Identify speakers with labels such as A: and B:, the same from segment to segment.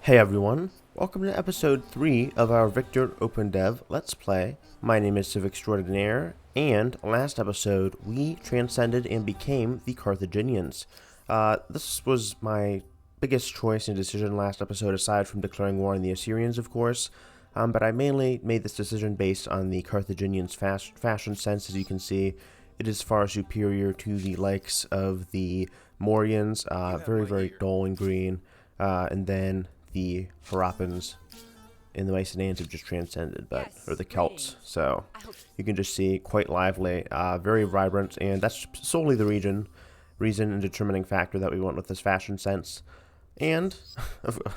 A: Hey everyone, welcome to episode 3 of our Victor OpenDev Let's Play. My name is Civ Extraordinaire, and last episode we transcended and became the Carthaginians. This was my biggest choice and decision last episode, aside from declaring war on the Assyrians, of course. But I mainly made this decision based on the Carthaginians' fashion sense. As you can see, it is far superior to the likes of the Morians, very dull and green, and then the Harappans and the Mycenaeans have just transcended, or the Celts. So you can just see quite lively, very vibrant, and that's solely the reason and determining factor that we went with this fashion sense. And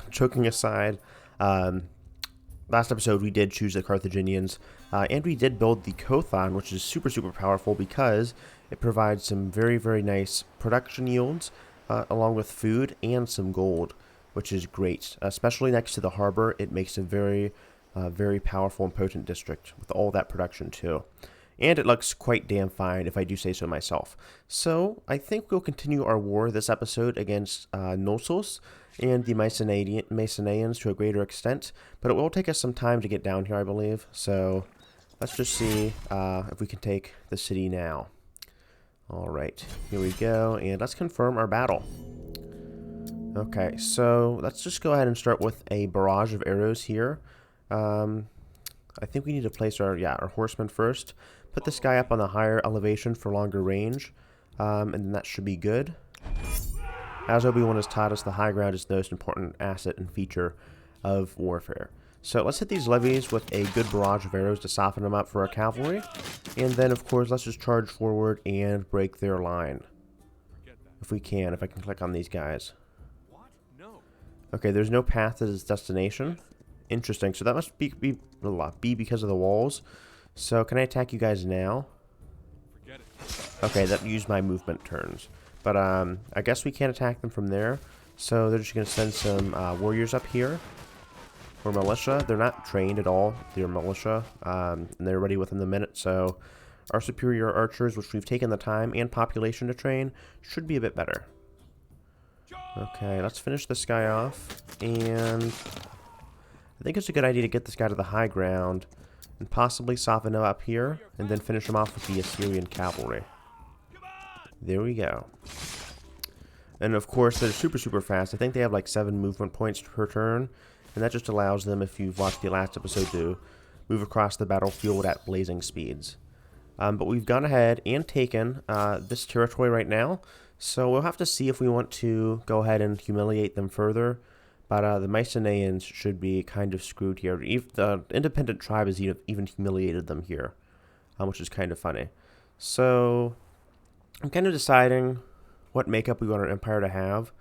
A: joking aside, last episode we did choose the Carthaginians, and we did build the cothon, which is super powerful because it provides some very nice production yields, along with food and some gold, which is great, especially next to the harbor. It makes a very powerful and potent district with all that production too. And it looks quite damn fine, if I do say so myself. So I think we'll continue our war this episode against Knossos and the Mycenaeans to a greater extent, but it will take us some time to get down here, I believe. So let's just see if we can take the city now. Alright, here we go, and let's confirm our battle. Okay, so let's just go ahead and start with a barrage of arrows here. I think we need to place our horsemen first. Put this guy up on the higher elevation for longer range, and that should be good. As Obi-Wan has taught us, the high ground is the most important asset and feature of warfare. So let's hit these levies with a good barrage of arrows to soften them up for our cavalry. And then, of course, let's just charge forward and break their line. If we can, if I can click on these guys. Okay, there's no path to this destination. Interesting. So that must be because of the walls. So can I attack you guys now? Okay, that used my movement turns. But I guess we can't attack them from there. So they're just going to send some warriors up here. Or militia. They're not trained at all. They're militia. And they're ready within the minute. So our superior archers, which we've taken the time and population to train, should be a bit better. Okay, let's finish this guy off, and I think it's a good idea to get this guy to the high ground and possibly soften him up here, and then finish him off with the Assyrian cavalry. There we go. And of course, they're super fast. I think they have like 7 movement points per turn, and that just allows them, if you've watched the last episode, to move across the battlefield at blazing speeds. But we've gone ahead and taken this territory right now. So we'll have to see if we want to go ahead and humiliate them further. But the Mycenaeans should be kind of screwed here. The independent tribe has even humiliated them here, which is kind of funny. So I'm kind of deciding what makeup we want our empire to have.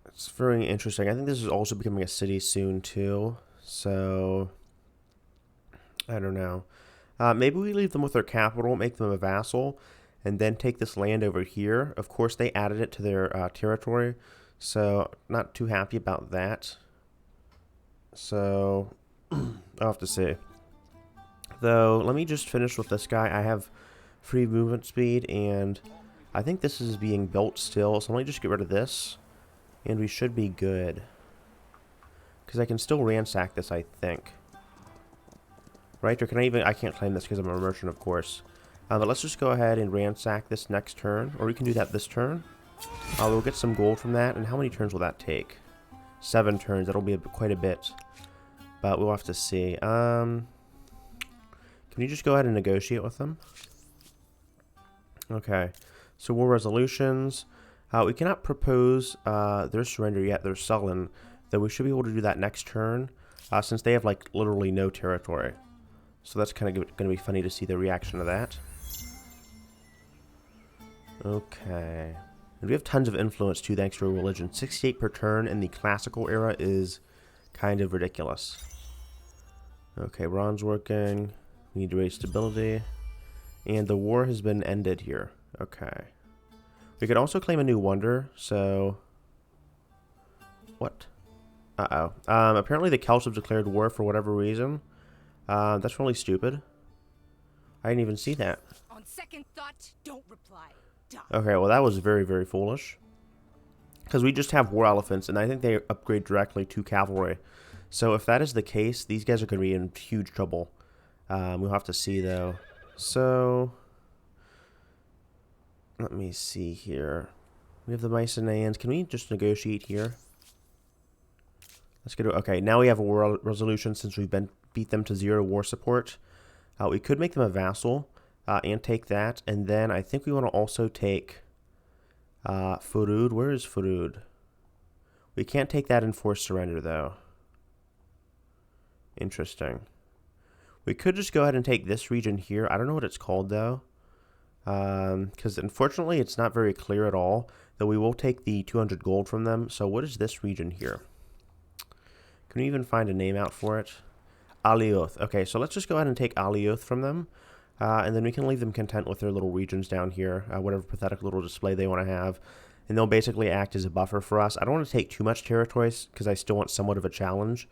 A: It's very interesting. I think this is also becoming a city soon too. So I don't know. Maybe we leave them with their capital, make them a vassal, and then take this land over here. Of course, they added it to their territory, so not too happy about that. So I'll have to see. Though, let me just finish with this guy. I have free movement speed, and I think this is being built still, so let me just get rid of this, and we should be good. Because I can still ransack this, I think. Right, or can I can't claim this because I'm a merchant, of course. But let's just go ahead and ransack this next turn. Or we can do that this turn. We'll get some gold from that. And how many turns will that take? 7 turns. That'll be quite a bit. But we'll have to see. Can you just go ahead and negotiate with them? Okay. So war resolutions. We cannot propose their surrender yet. They're sullen. Though we should be able to do that next turn. Since they have like literally no territory. So that's kind of going to be funny to see the reaction to that. Okay. And we have tons of influence too, thanks to our religion. 68 per turn in the classical era is kind of ridiculous. Okay, bronze working. We need to raise stability. And the war has been ended here. Okay. We could also claim a new wonder, so... What? Uh-oh. Apparently the Celts have declared war for whatever reason. That's really stupid. I didn't even see that.
B: On second thought, don't reply.
A: Okay, well that was very foolish. Because we just have war elephants, and I think they upgrade directly to cavalry. So if that is the case, these guys are going to be in huge trouble. We'll have to see, though. So, let me see here. We have the Mycenaeans. Can we just negotiate here? Let's go to... Okay, now we have a war resolution since we've beat them to 0 war support. We could make them a vassal and take that. And then I think we want to also take Furud. Where is Furud? We can't take that in forced surrender, though. Interesting. We could just go ahead and take this region here. I don't know what it's called, though. Because unfortunately, it's not very clear at all. Though we will take the 200 gold from them. So what is this region here? Can we even find a name out for it? Alioth. Okay, so let's just go ahead and take Alioth from them. And then we can leave them content with their little regions down here. Whatever pathetic little display they want to have. And they'll basically act as a buffer for us. I don't want to take too much territories because I still want somewhat of a challenge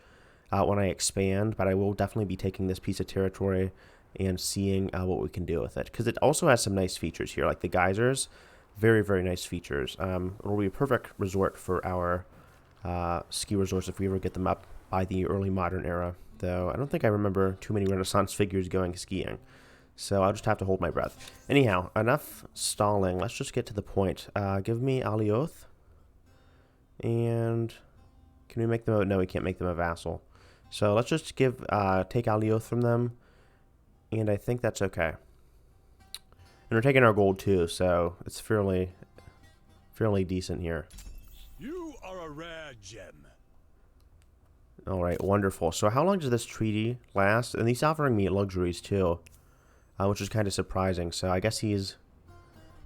A: when I expand. But I will definitely be taking this piece of territory and seeing what we can do with it. Because it also has some nice features here, like the geysers. Very, very nice features. It'll be a perfect resort for our ski resorts if we ever get them up by the early modern era. Though I don't think I remember too many Renaissance figures going skiing. So I'll just have to hold my breath. Anyhow, enough stalling. Let's just get to the point. Give me Alioth. And can we make them a... No, we can't make them a vassal. So let's just take Alioth from them. And I think that's okay. And we're taking our gold too, so it's fairly decent here.
B: You are a rare gem.
A: Alright, wonderful. So how long does this treaty last? And he's offering me luxuries too. Which is kind of surprising. So I guess he's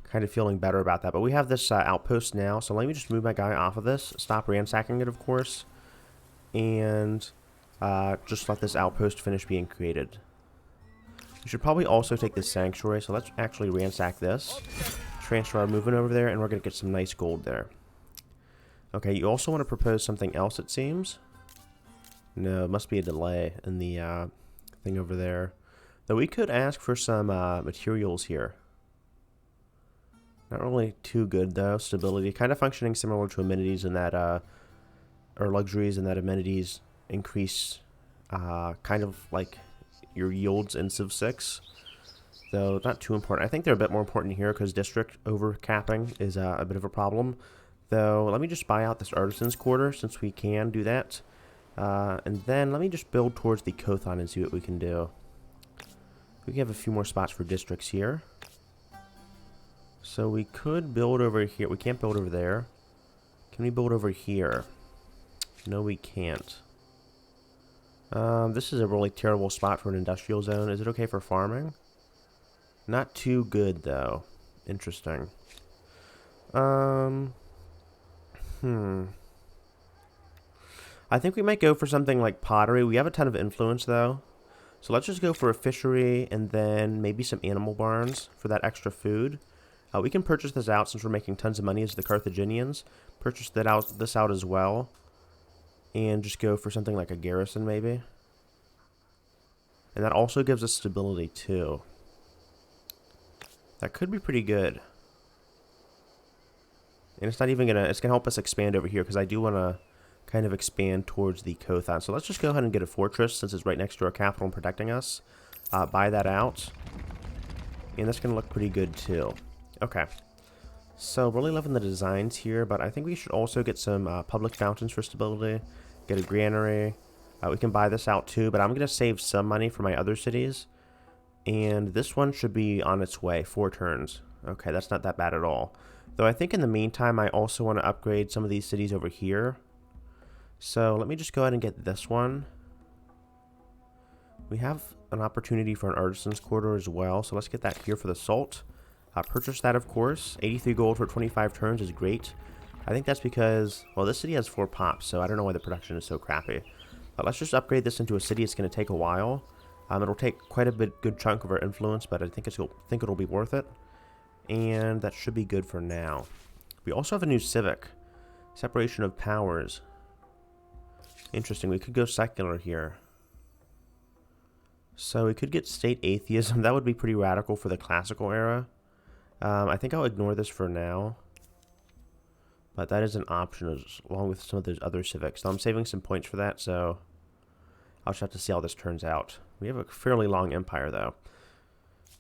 A: kind of feeling better about that. But we have this outpost now. So let me just move my guy off of this. Stop ransacking it, of course. And just let this outpost finish being created. We should probably also take this sanctuary. So let's actually ransack this. Transfer our movement over there. And we're going to get some nice gold there. Okay, you also want to propose something else, it seems. No, it must be a delay in the thing over there. Though we could ask for some materials here. Not really too good, though. Stability. Kind of functioning similar to amenities in that, or luxuries in that amenities increase kind of like your yields in Civ 6. Though not too important. I think they're a bit more important here because district overcapping is a bit of a problem. Though, let me just buy out this artisan's quarter since we can do that. And then let me just build towards the Cothon and see what we can do. We have a few more spots for districts here. So we could build over here. We can't build over there. Can we build over here? No, we can't. This is a really terrible spot for an industrial zone. Is it okay for farming? Not too good, though. Interesting. I think we might go for something like pottery. We have a ton of influence, though. So let's just go for a fishery and then maybe some animal barns for that extra food. We can purchase this out since we're making tons of money as the Carthaginians. Purchase this out as well. And just go for something like a garrison, maybe. And that also gives us stability, too. That could be pretty good. And it's not even gonna... It's gonna help us expand over here because I do want to kind of expand towards the Cothon. So let's just go ahead and get a fortress since it's right next to our capital and protecting us. Buy that out. And that's going to look pretty good too. Okay. So really loving the designs here, but I think we should also get some public fountains for stability. Get a granary. We can buy this out too, but I'm going to save some money for my other cities. And this one should be on its way. 4 turns. Okay, that's not that bad at all. Though I think in the meantime, I also want to upgrade some of these cities over here. So let me just go ahead and get this one. We have an opportunity for an artisan's quarter as well. So let's get that here for the salt. Purchase that, of course. 83 gold for 25 turns is great. I think that's because, well, this city has 4 pops, so I don't know why the production is so crappy. But let's just upgrade this into a city. It's going to take a while. It'll take quite a good chunk of our influence, but I think it'll be worth it. And that should be good for now. We also have a new civic. Separation of powers. Interesting. We could go secular here. So we could get state atheism. That would be pretty radical for the classical era. I think I'll ignore this for now. But that is an option along with some of those other civics. Now I'm saving some points for that, so I'll just have to see how this turns out. We have a fairly long empire, though.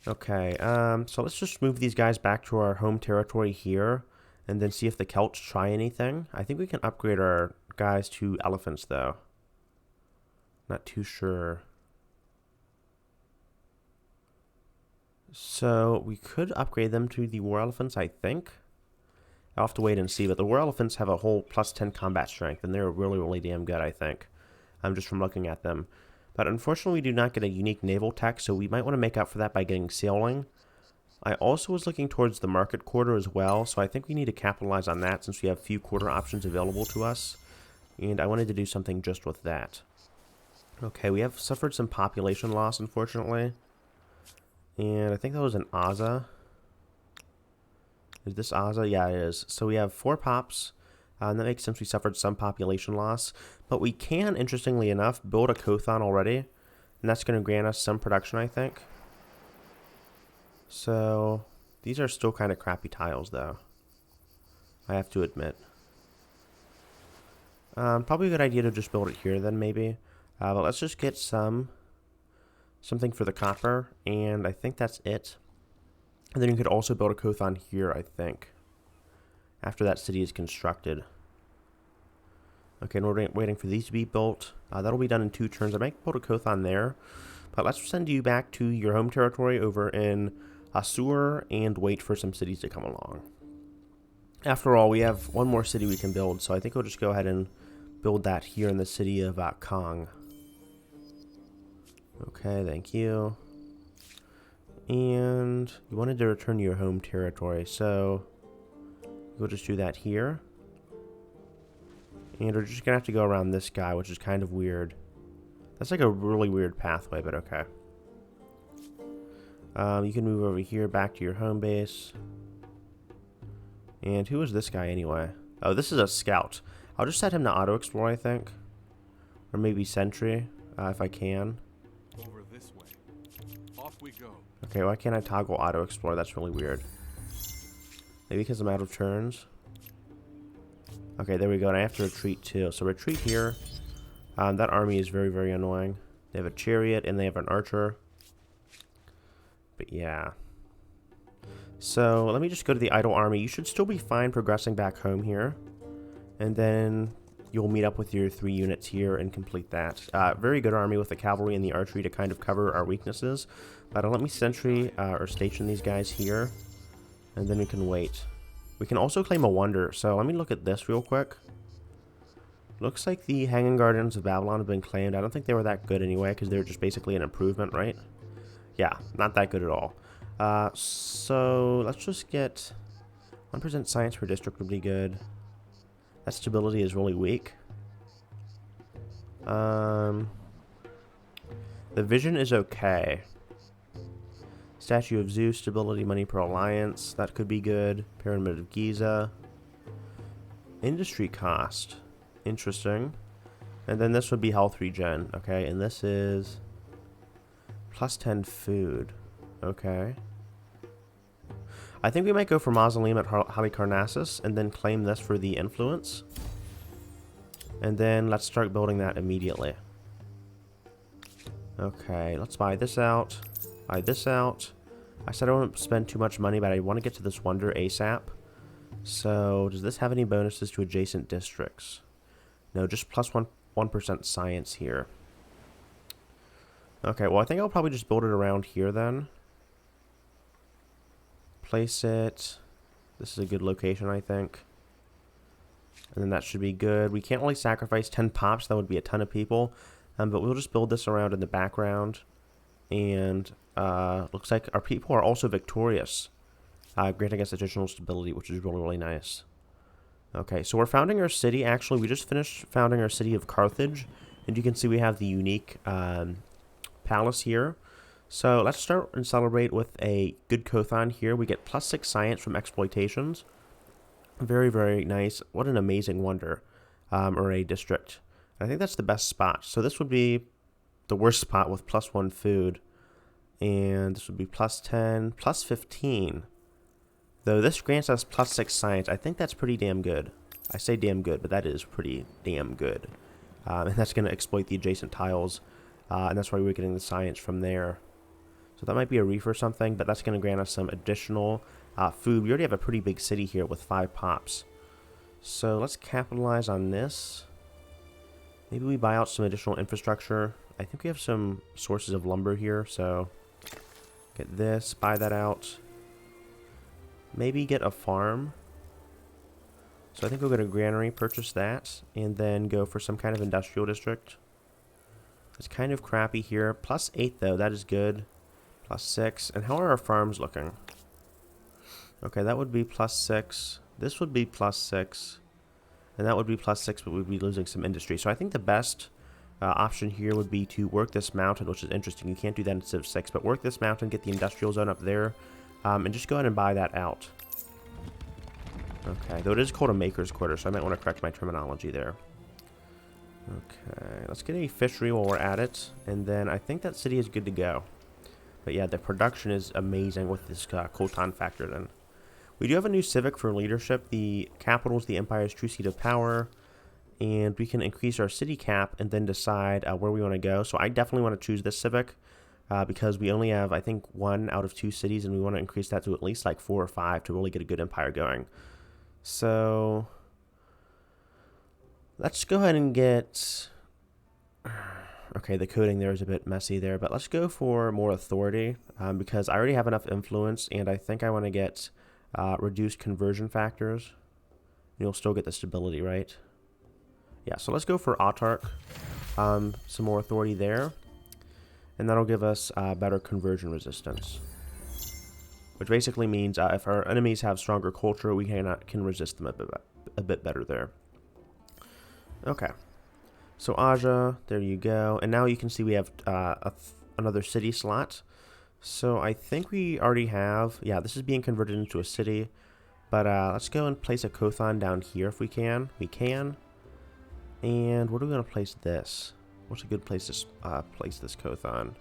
A: Okay, so let's just move these guys back to our home territory here, and then see if the Celts try anything. I think we can upgrade our guys to elephants, though. Not too sure. So we could upgrade them to the war elephants, I think. I'll have to wait and see, but the war elephants have a whole +10 combat strength, and they're really, really damn good, I think. Just from looking at them. But unfortunately, we do not get a unique naval tech, so we might want to make up for that by getting sailing. I also was looking towards the market quarter as well, so I think we need to capitalize on that since we have few quarter options available to us. And I wanted to do something just with that. Okay, we have suffered some population loss, unfortunately. And I think that was an Aza. Is this Aza? Yeah, it is. So we have 4 pops. And that makes sense, we suffered some population loss. But we can, interestingly enough, build a cothon already. And that's going to grant us some production, I think. So these are still kind of crappy tiles, though. I have to admit. Probably a good idea to just build it here then, maybe. But let's just get something for the copper. And I think that's it. And then you could also build a cothon here, I think. After that city is constructed. Okay, and we're waiting for these to be built. That'll be done in 2 turns. I might build a cothon there. But let's send you back to your home territory over in Assur and wait for some cities to come along. After all, we have 1 more city we can build, so I think we'll just go ahead and build that here in the city of Kong. Okay, thank you. And you wanted to return to your home territory, so we'll just do that here. And we're just going to have to go around this guy, which is kind of weird. That's like a really weird pathway, but okay. You can move over here back to your home base. And who is this guy anyway? Oh, this is a scout. I'll just set him to auto-explore, I think. Or maybe sentry, if I can.
B: Over this way. Off we go.
A: Okay, why can't I toggle auto-explore? That's really weird. Maybe because I'm out of turns. Okay, there we go. And I have to retreat too. So retreat here. That army is very, very annoying. They have a chariot and they have an archer. But yeah. So let me just go to the idle army. You should still be fine progressing back home here. And then you'll meet up with your 3 units here and complete that. Very good army with the cavalry and the archery to kind of cover our weaknesses. But let me sentry or station these guys here. And then we can wait. We can also claim a wonder. So let me look at this real quick. Looks like the Hanging Gardens of Babylon have been claimed. I don't think they were that good anyway, because they're just basically an improvement, right? Yeah, not that good at all. So let's just get 1% science per district would be good. That stability is really weak. The vision is okay. Statue of Zeus, stability, money per alliance. That could be good. Pyramid of Giza. Industry cost. Interesting. And then this would be health regen. Okay, and this is +10 food. Okay. I think we might go for Mausoleum at Halicarnassus and then claim this for the influence. And then let's start building that immediately. Okay, let's buy this out. Buy this out. I said I don't want to spend too much money, but I want to get to this wonder ASAP. So, does this have any bonuses to adjacent districts? No, just plus 1% science here. Okay, well, I think I'll probably just build it around here then. Place it. This is a good location, I think. And then that should be good. We can't really sacrifice 10 pops. That would be a ton of people. But we'll just build this around in the background. And looks like our people are also victorious. Granting us additional stability, which is really, really nice. Okay, so we're founding our city. Actually, we just finished founding our city of Carthage. And you can see we have the unique palace here. So let's start and celebrate with a good cothon here. We get +6 science from exploitations. Very, very nice. What an amazing wonder. Or a district. I think that's the best spot. So this would be the worst spot with +1 food. And this would be +10, +15. Though this grants us +6 science. I think that's pretty damn good. I say damn good, but that is pretty damn good. And that's going to exploit the adjacent tiles, and that's why we're getting the science from there. So that might be a reef or something, but that's going to grant us some additional food. We already have a pretty big city here with 5 pops. So let's capitalize on this. Maybe we buy out some additional infrastructure. I think we have some sources of lumber here, so get this, buy that out. Maybe get a farm. So I think we'll go to granary, purchase that, and then go for some kind of industrial district. It's kind of crappy here. +8 though, that is good. +6. And how are our farms looking? Okay, that would be +6. This would be +6. And that would be +6, but we'd be losing some industry. So I think the best option here would be to work this mountain, which is interesting. You can't do that in Civ 6, but work this mountain, get the industrial zone up there, and just go ahead and buy that out. Okay, though it is called a maker's quarter, so I might want to correct my terminology there. Okay, let's get a fishery while we're at it, and then I think that city is good to go. But yeah, the production is amazing with this cothon factored in. We do have a new civic for leadership. The capital is the Empire's true seat of power, and we can increase our city cap and then decide where we want to go. So I definitely want to choose this civic because we only have, I think, 1 out of 2 cities, and we want to increase that to at least like 4 or 5 to really get a good empire going. So let's go ahead and get... Okay, the coding there is a bit messy there, but let's go for more authority because I already have enough influence, and I think I want to get reduced conversion factors. You'll still get the stability, right? Yeah, so let's go for autarch. Some more authority there, and that'll give us better conversion resistance, which basically means if our enemies have stronger culture, we can resist them a bit better there. Okay. So Aja, there you go. And now you can see we have another city slot. So I think we already have... Yeah, this is being converted into a city. But let's go and place a cothon down here if we can. We can. And where are we going to place this? What's a good place to place this cothon?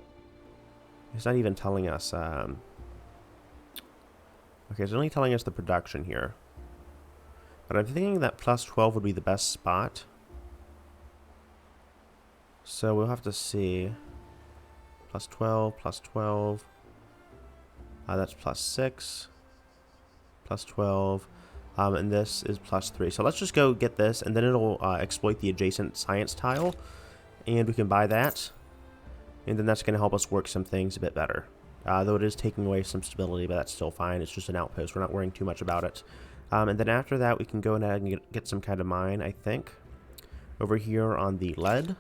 A: It's not even telling us... Okay, it's only telling us the production here. But I'm thinking that +12 would be the best spot. So we'll have to see. +12, +12. That's +6. +12. And this is +3. So let's just go get this, and then it'll exploit the adjacent science tile. And we can buy that. And then that's going to help us work some things a bit better. Though it is taking away some stability, but that's still fine. It's just an outpost. We're not worrying too much about it. And then after that, we can go ahead and get some kind of mine, I think. Over here on the lead.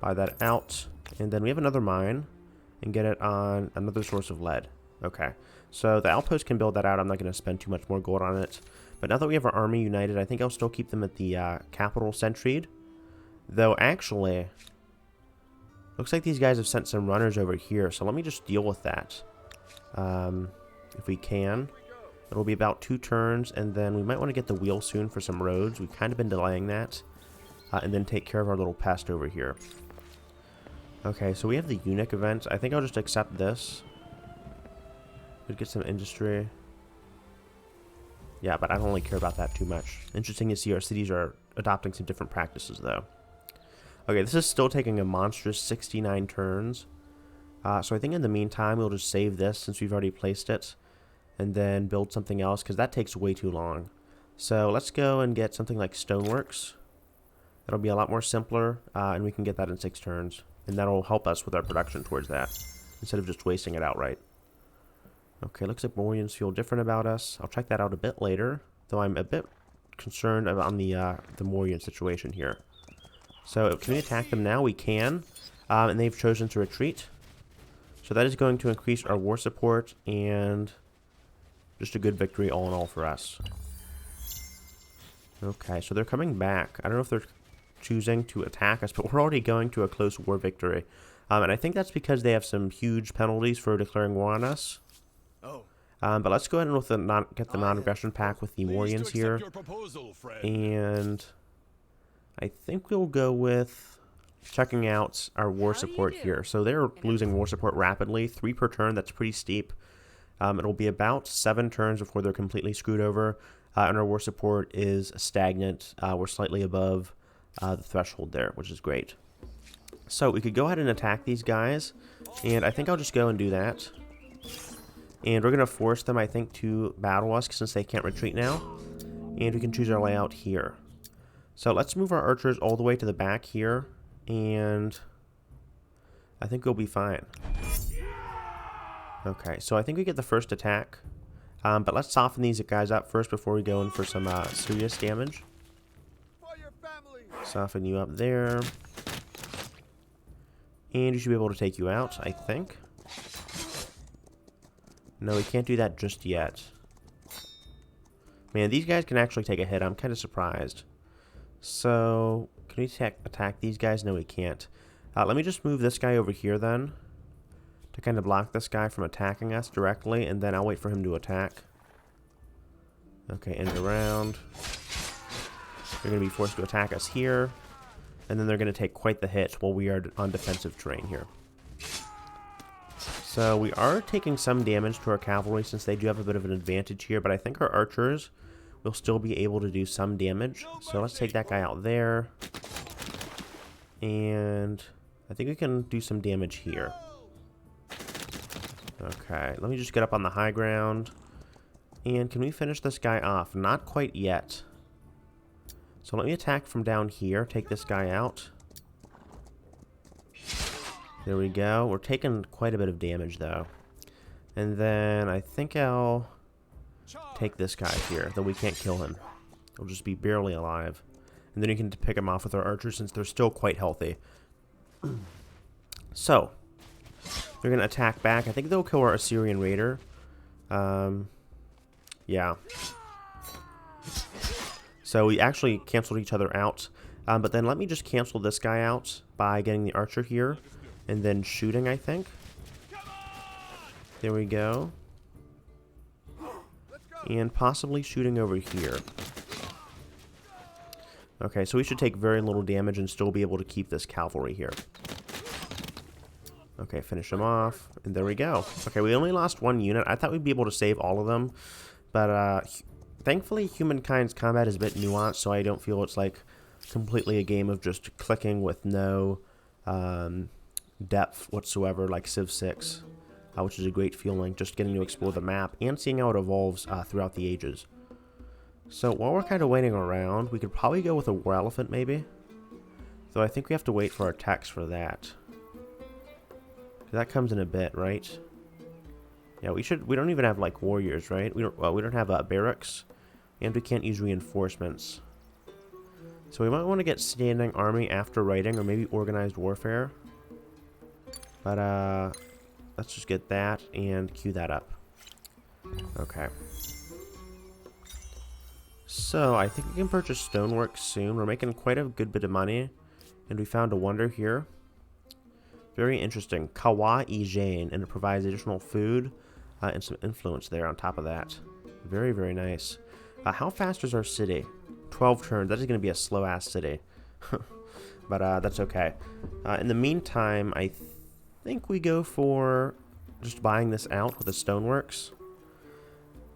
A: Buy that out, and then we have another mine, and get it on another source of lead. Okay, so the outpost can build that out. I'm not going to spend too much more gold on it. But now that we have our army united, I think I'll still keep them at the capital sentryed. Though, actually, looks like these guys have sent some runners over here, so let me just deal with that. If we can. It'll be about 2 turns, and then we might want to get the wheel soon for some roads. We've kind of been delaying that. And then take care of our little pest over here. Okay, so we have the eunuch event. I think I'll just accept this. Could get some industry. Yeah, but I don't really care about that too much. Interesting to see our cities are adopting some different practices, though. Okay, this is still taking a monstrous 69 turns. So I think in the meantime, we'll just save this since we've already placed it. And then build something else, because that takes way too long. So let's go and get something like stoneworks. That'll be a lot more simpler, and we can get that in 6 turns. And that'll help us with our production towards that, instead of just wasting it outright. Okay, looks like Morians feel different about us. I'll check that out a bit later, though I'm a bit concerned about the Morian situation here. So can we attack them now? We can, and they've chosen to retreat. So that is going to increase our war support, and just a good victory all in all for us. Okay, so they're coming back. I don't know if they're choosing to attack us, but we're already going to a close war victory. And I think that's because they have some huge penalties for declaring war on us.
B: Oh.
A: But let's go ahead and get the non-aggression pact with the Morians here. And I think we'll go with checking out our war support here. So they're losing war support rapidly. 3 per turn, that's pretty steep. It'll be about 7 turns before they're completely screwed over. and our war support is stagnant. We're slightly above the threshold there, which is great. So we could go ahead and attack these guys, and I think I'll just go and do that. And we're going to force them, I think, to battle us since they can't retreat now. And we can choose our layout here. So let's move our archers all the way to the back here, and I think we'll be fine. Okay, so I think we get the first attack. But let's soften these guys up first before we go in for some serious damage. Soften you up there. And you should be able to take you out, I think. No, we can't do that just yet. Man, these guys can actually take a hit. I'm kind of surprised. So, can we attack these guys? No, we can't. Let me just move this guy over here then, to kind of block this guy from attacking us directly, and then I'll wait for him to attack. Okay, end around. They're going to be forced to attack us here, and then they're going to take quite the hit while we are on defensive terrain here. So we are taking some damage to our cavalry since they do have a bit of an advantage here, but I think our archers will still be able to do some damage. So let's take that guy out there. And I think we can do some damage here. Okay, let me just get up on the high ground. And can we finish this guy off? Not quite yet. So let me attack from down here, take this guy out. There we go. We're taking quite a bit of damage, though. And then I think I'll take this guy here, though we can't kill him. He'll just be barely alive. And then you can pick him off with our archers since they're still quite healthy. So, they're going to attack back. I think they'll kill our Assyrian raider. Yeah. So we actually canceled each other out. But then let me just cancel this guy out by getting the archer here. And then shooting, I think. There we go. And possibly shooting over here. Okay, so we should take very little damage and still be able to keep this cavalry here. Okay, finish him off. And there we go. Okay, we only lost one unit. I thought we'd be able to save all of them. But thankfully, Humankind's combat is a bit nuanced, so I don't feel it's like completely a game of just clicking with no depth whatsoever, like Civ 6, which is a great feeling, just getting to explore the map and seeing how it evolves throughout the ages. So while we're kind of waiting around, we could probably go with a war elephant maybe, though I think we have to wait for our techs for that. That comes in a bit, right? Yeah, we don't even have like warriors, right? We don't have barracks, and we can't use reinforcements. So we might want to get standing army after writing, or maybe organized warfare. But, let's just get that and queue that up. Okay. So, I think we can purchase stonework soon. We're making quite a good bit of money. And we found a wonder here. Very interesting. Kawa Ijain, and it provides additional food and some influence there on top of that. Very, very nice. How fast is our city? 12 turns. That is going to be a slow-ass city. But, that's okay. In the meantime, I think we go for just buying this out with the stoneworks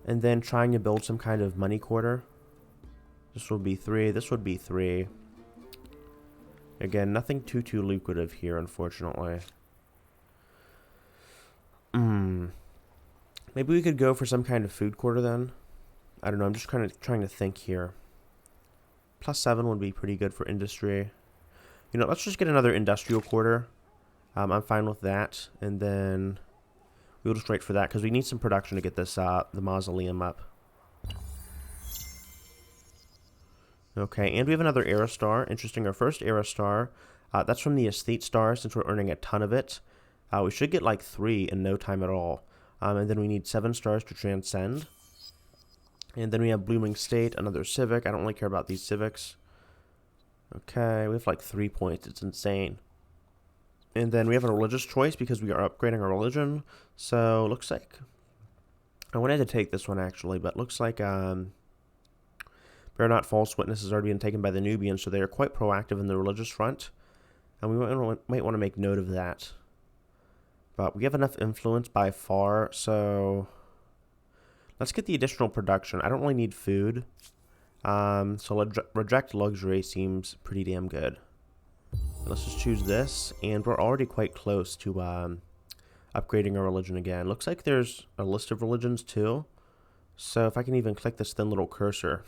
A: and then trying to build some kind of money quarter. This would be 3. This would be 3. Again, nothing too lucrative here, unfortunately. Maybe we could go for some kind of food quarter then. I don't know. I'm just trying to think here. +7 would be pretty good for industry. You know, let's just get another industrial quarter. I'm fine with that, and then we'll just wait for that, because we need some production to get this, the mausoleum up. Okay, and we have another era star. Interesting, our first era star. That's from the aesthete star, since we're earning a ton of it. We should get like 3 in no time at all. And then we need 7 stars to transcend. And then we have blooming state, another civic. I don't really care about these civics. Okay, we have like 3 points. It's insane. And then we have a religious choice because we are upgrading our religion. So, looks like... I wanted to take this one, actually, but looks like... Bear Not False Witness has already been taken by the Nubians, so they are quite proactive in the religious front. And we might want to make note of that. But we have enough influence by far, so... Let's get the additional production. I don't really need food. So reject luxury seems pretty damn good. Let's just choose this, and we're already quite close to upgrading our religion again. Looks like there's a list of religions too. So if I can even click this thin little cursor,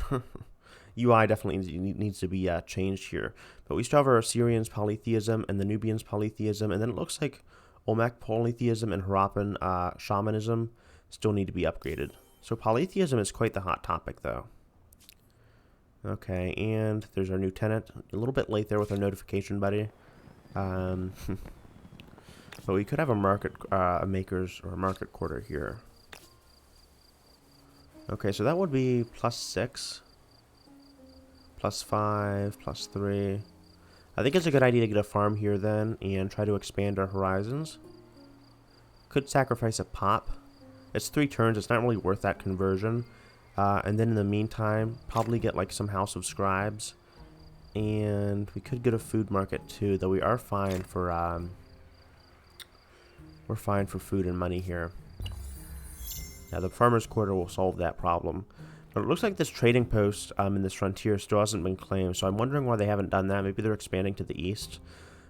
A: UI definitely needs to be changed here. But we still have our Assyrians polytheism and the Nubians polytheism, and then it looks like Olmec polytheism and Harappan shamanism still need to be upgraded. So polytheism is quite the hot topic though. Okay, and there's our new tenant. A little bit late there with our notification, buddy. But we could have a market, a makers or a market quarter here. Okay, so that would be +6, +5, +3. I think it's a good idea to get a farm here then and try to expand our horizons. Could sacrifice a pop. It's 3 turns. It's not really worth that conversion. And then in the meantime, probably get like some House of Scribes, and we could get a food market too. Though we are fine for we're fine for food and money here. Now the farmers' quarter will solve that problem, but it looks like this trading post in this frontier still hasn't been claimed. So I'm wondering why they haven't done that. Maybe they're expanding to the east,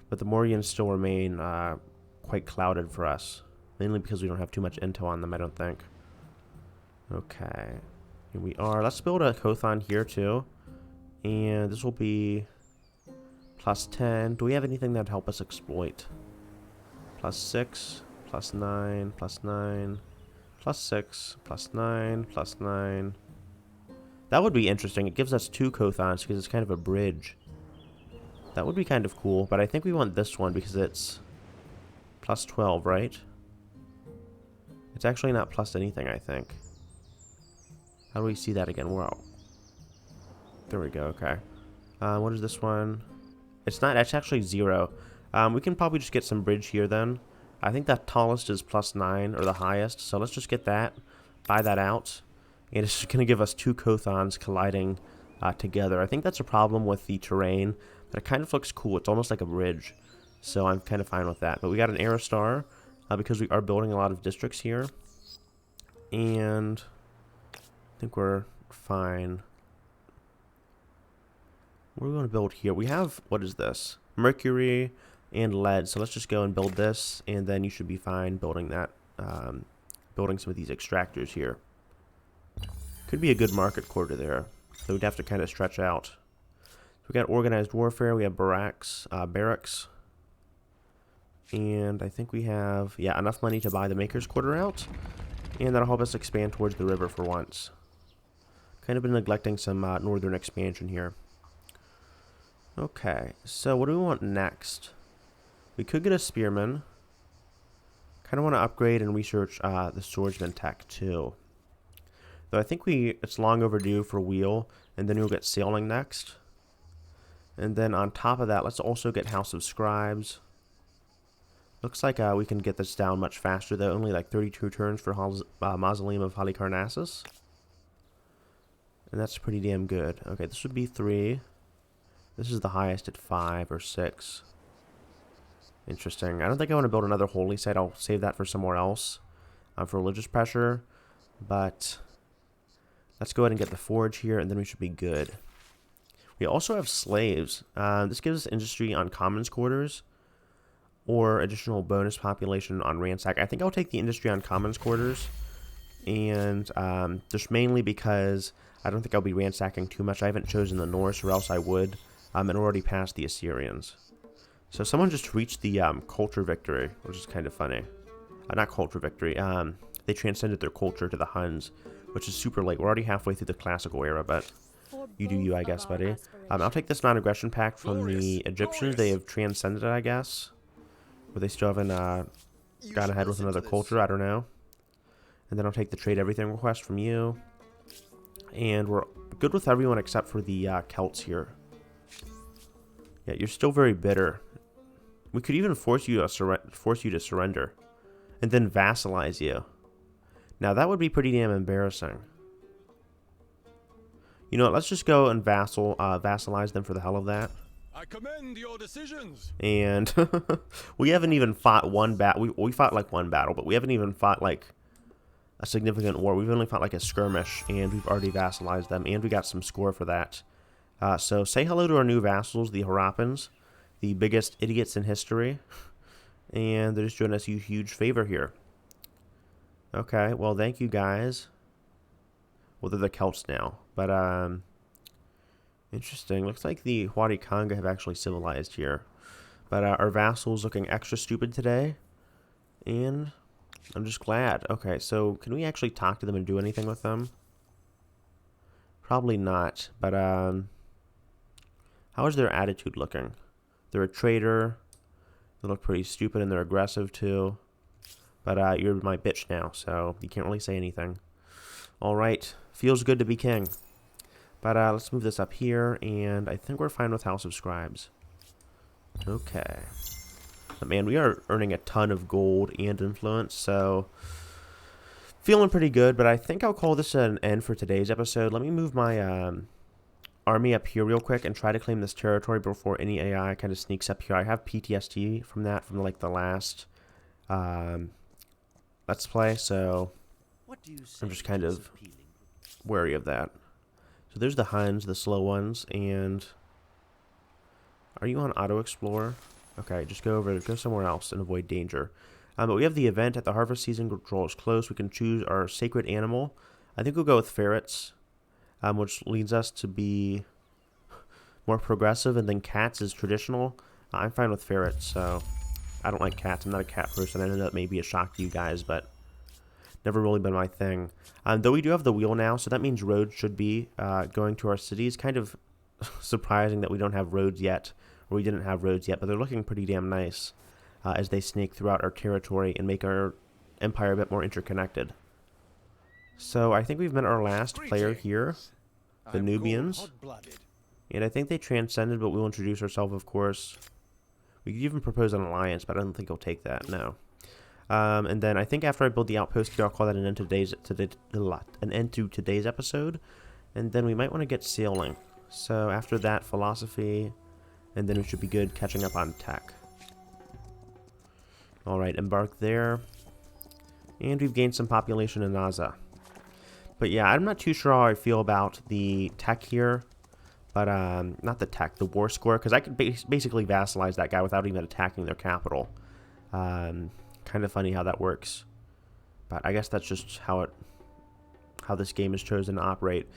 A: but the Morians still remain quite clouded for us, mainly because we don't have too much intel on them. I don't think. Okay. Here we are. Let's build a cothon here too. And this will be +10. Do we have anything that would help us exploit? +6, +9, +9, +6, +9, +9. That would be interesting. It gives us 2 cothons because it's kind of a bridge. That would be kind of cool, but I think we want this one because it's +12, right? It's actually not plus anything, I think. How do we see that again? Wow. There we go, okay. What is this one? It's not, it's actually 0. We can probably just get some bridge here then. I think that tallest is +9, or the highest, so let's just get that, buy that out, and it's just going to give us 2 cothons colliding together. I think that's a problem with the terrain, but it kind of looks cool. It's almost like a bridge, so I'm kind of fine with that. But we got an arrow star, because we are building a lot of districts here, and I think we're fine. What do we want to build here? We have, what is this? Mercury and lead. So let's just go and build this, and then you should be fine building that, building some of these extractors here. Could be a good market quarter there. So we'd have to kind of stretch out. We got organized warfare. We have barracks, and I think we have, yeah, enough money to buy the makers quarter out, and that'll help us expand towards the river for once. Kind of been neglecting some northern expansion here. Okay, so what do we want next? We could get a spearman. Kind of want to upgrade and research the swordsman tech too. Though I think it's long overdue for wheel, and then we'll get sailing next. And then on top of that, let's also get House of Scribes. Looks like we can get this down much faster though. Only like 32 turns for Mausoleum of Halicarnassus. And that's pretty damn good. Okay, this would be 3. This is the highest at 5 or 6. Interesting. I don't think I want to build another holy site. I'll save that for somewhere else for religious pressure. But let's go ahead and get the forge here, and then we should be good. We also have slaves. This gives us industry on commons quarters, or additional bonus population on ransack. I think I'll take the industry on commons quarters, and just mainly because I don't think I'll be ransacking too much. I haven't chosen the Norse, or else I would, and we're already past the Assyrians. So someone just reached the culture victory, which is kind of funny. Not culture victory. They transcended their culture to the Huns, which is super late. We're already halfway through the classical era, but you do you, I guess, buddy. I'll take this non-aggression pact from the Egyptians. They have transcended it, I guess. But they still haven't gone ahead with another culture. I don't know. And then I'll take the trade everything request from you. And we're good with everyone except for the Celts here. Yeah, you're still very bitter. We could even force you to surrender, and then vassalize you. Now that would be pretty damn embarrassing. You know what? Let's just go and vassalize them for the hell of that.
B: I commend your decisions.
A: And we haven't even fought one battle. We fought like one battle, but we haven't even fought like a significant war. We've only fought like a skirmish, and we've already vassalized them, and we got some score for that. So say hello to our new vassals, the Harappans, the biggest idiots in history, and they're just doing us a huge favor here. Okay, well, thank you guys. Well, they're the Celts now, but interesting. Looks like the Huariconga have actually civilized here, but our vassals looking extra stupid today, and I'm just glad. Okay, so can we actually talk to them and do anything with them? Probably not, but how is their attitude looking? They're a traitor. They look pretty stupid, and they're aggressive too. But you're my bitch now, so you can't really say anything. Alright, feels good to be king. But let's move this up here, and I think we're fine with House of Scribes. Okay. But man, we are earning a ton of gold and influence, so feeling pretty good, but I think I'll call this an end for today's episode. Let me move my army up here real quick and try to claim this territory before any AI kind of sneaks up here. I have PTSD from that, from like the last Let's Play, so I'm just kind of wary of that. So there's the Huns, the slow ones, and are you on Auto Explorer? Okay, just go somewhere else and avoid danger. But we have the event at the harvest season draws close. We can choose our sacred animal. I think we'll go with ferrets, which leads us to be more progressive, and then cats is traditional. I'm fine with ferrets, so I don't like cats. I'm not a cat person. I know that may be a shock to you guys, but never really been my thing. Though we do have the wheel now, so that means roads should be going to our cities. Kind of surprising that we don't have roads yet, or we didn't have roads yet, but they're looking pretty damn nice as they snake throughout our territory and make our empire a bit more interconnected. So I think we've met our last player here, the Nubians. And I think they transcended, but we'll introduce ourselves, of course. We could even propose an alliance, but I don't think he'll take that, no. And then I think after I build the outpost here, I'll call that an end to today's episode. And then we might want to get sailing. So after that, philosophy, and then we should be good catching up on tech. Alright, embark there. And we've gained some population in Naza. But yeah, I'm not too sure how I feel about the tech here. But, not the tech, the war score. Because I could basically vassalize that guy without even attacking their capital. Kind of funny how that works. But I guess that's just how this game is chosen to operate.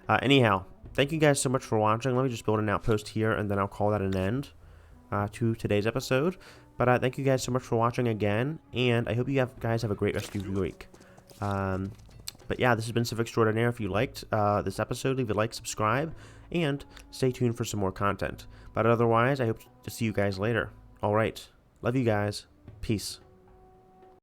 A: Anyhow, thank you guys so much for watching. Let me just build an outpost here, and then I'll call that an end to today's episode. But thank you guys so much for watching again, and I hope you guys have a great rest of your week. But yeah, this has been Civ Extraordinaire. If you liked this episode, leave a like, subscribe, and stay tuned for some more content. But otherwise, I hope to see you guys later. Alright, love you guys. Peace.